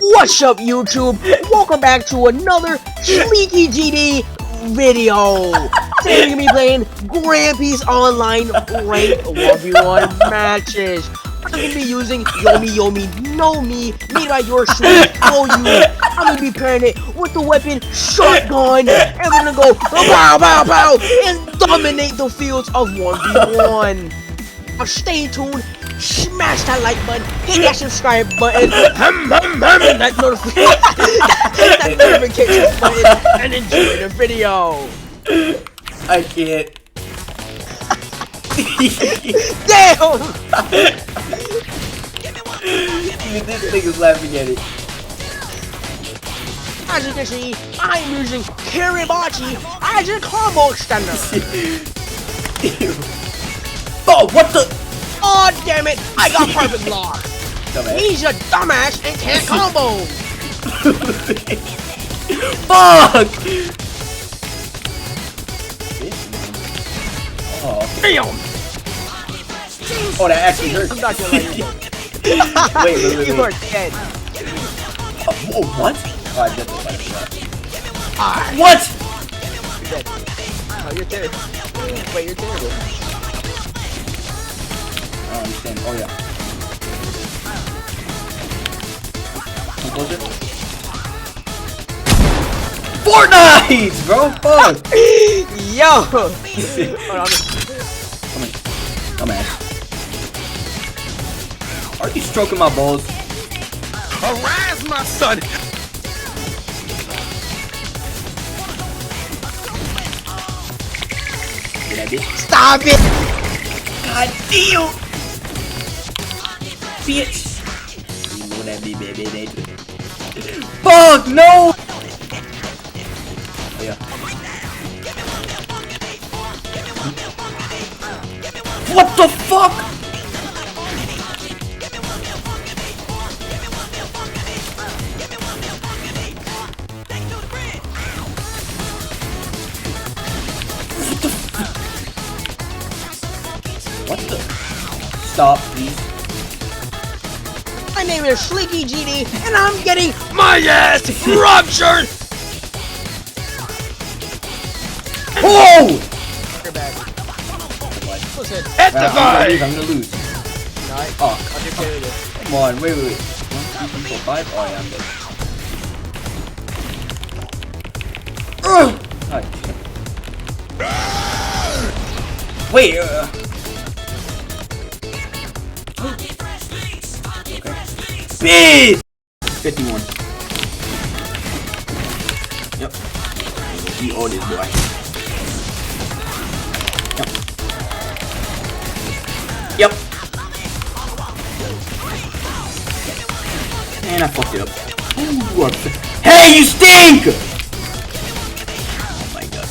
What's up, YouTube? Welcome back to another Sleeky GD video. Today we're gonna be playing Grampy's online ranked 1v1 matches. I'm gonna be using Yomi Know Me, made by your sweet know you. I'm gonna be pairing it with the weapon shotgun, and we're gonna go pow pow pow and dominate the fields of 1v1. Now stay tuned. Smash that like button, hit that subscribe button, and that notification button, and enjoy the video. I can't. Damn! Even this thing is laughing at it. As you can see, I'm using Kiribachi as a combo extender. Oh, what the? Oh damn it! I got perfect block. Dumbass. He's a dumbass and can't combo. Fuck! Oh. Damn! Oh, that actually hurt. I'm not gonna let you wait. You are dead. Oh, what? Oh, I did this. Ah, What? you're dead. Oh, you're dead. Wait, you're dead. I don't understand. Oh, yeah. Come closer. Fortnite, bro. Fuck. Yo! Come on. Are you stroking my balls? Harass my son! Get that bitch. Stop it! God damn! Bitch! You know that be baby. Fuck no! Oh yeah. What the fuck? What the? Stop, please. My name is Sleeky GD, and I'm getting my ass ruptured! Oh! You're back. Listen, I'm gonna lose. Nice. Oh, I'll take care of this. come on, wait. 1, 2, 3, 4, 5. Oh, yeah, I'm dead. Wait, okay. Bitch! 51. Yep. He owed his boy. Yep. And I fucked it up. Ooh, what the? Hey, you stink! Oh my god.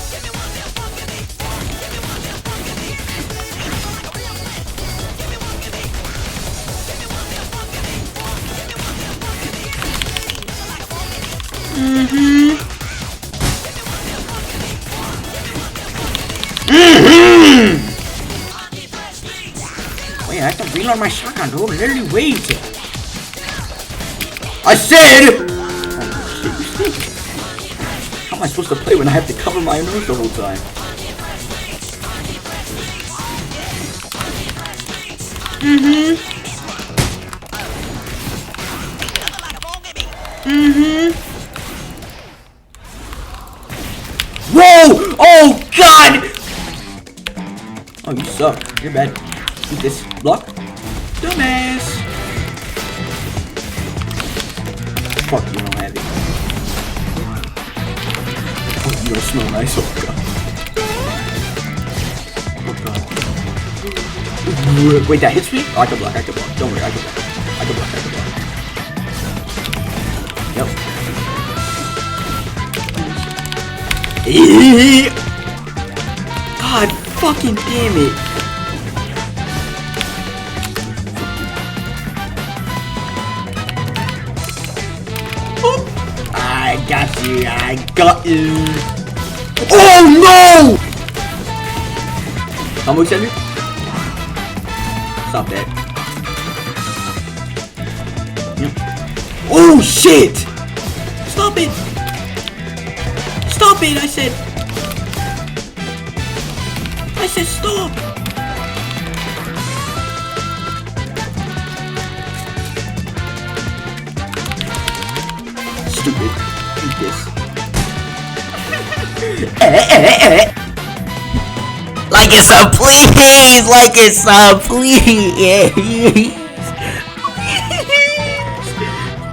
Wait, I can reload my shotgun, dude. Literally, wait. I said! Oh, shit, you stink. How am I supposed to play when I have to cover my nose the whole time? Whoa! Oh, God! Oh, you suck. You're bad. Eat this block. Dumbass! Fuck, you don't have it. Oh, you don't smell nice. Oh, God. Oh, God. Wait, that hits me? Oh, I can block. Don't worry, I can block. Yep. God fucking damn it. Oh, I got you. Oh no! How much have you? Stop that. Oh shit! Stop it! Stop it! I said stop! Stupid. Eat this. Like it's a please! Like it's a please!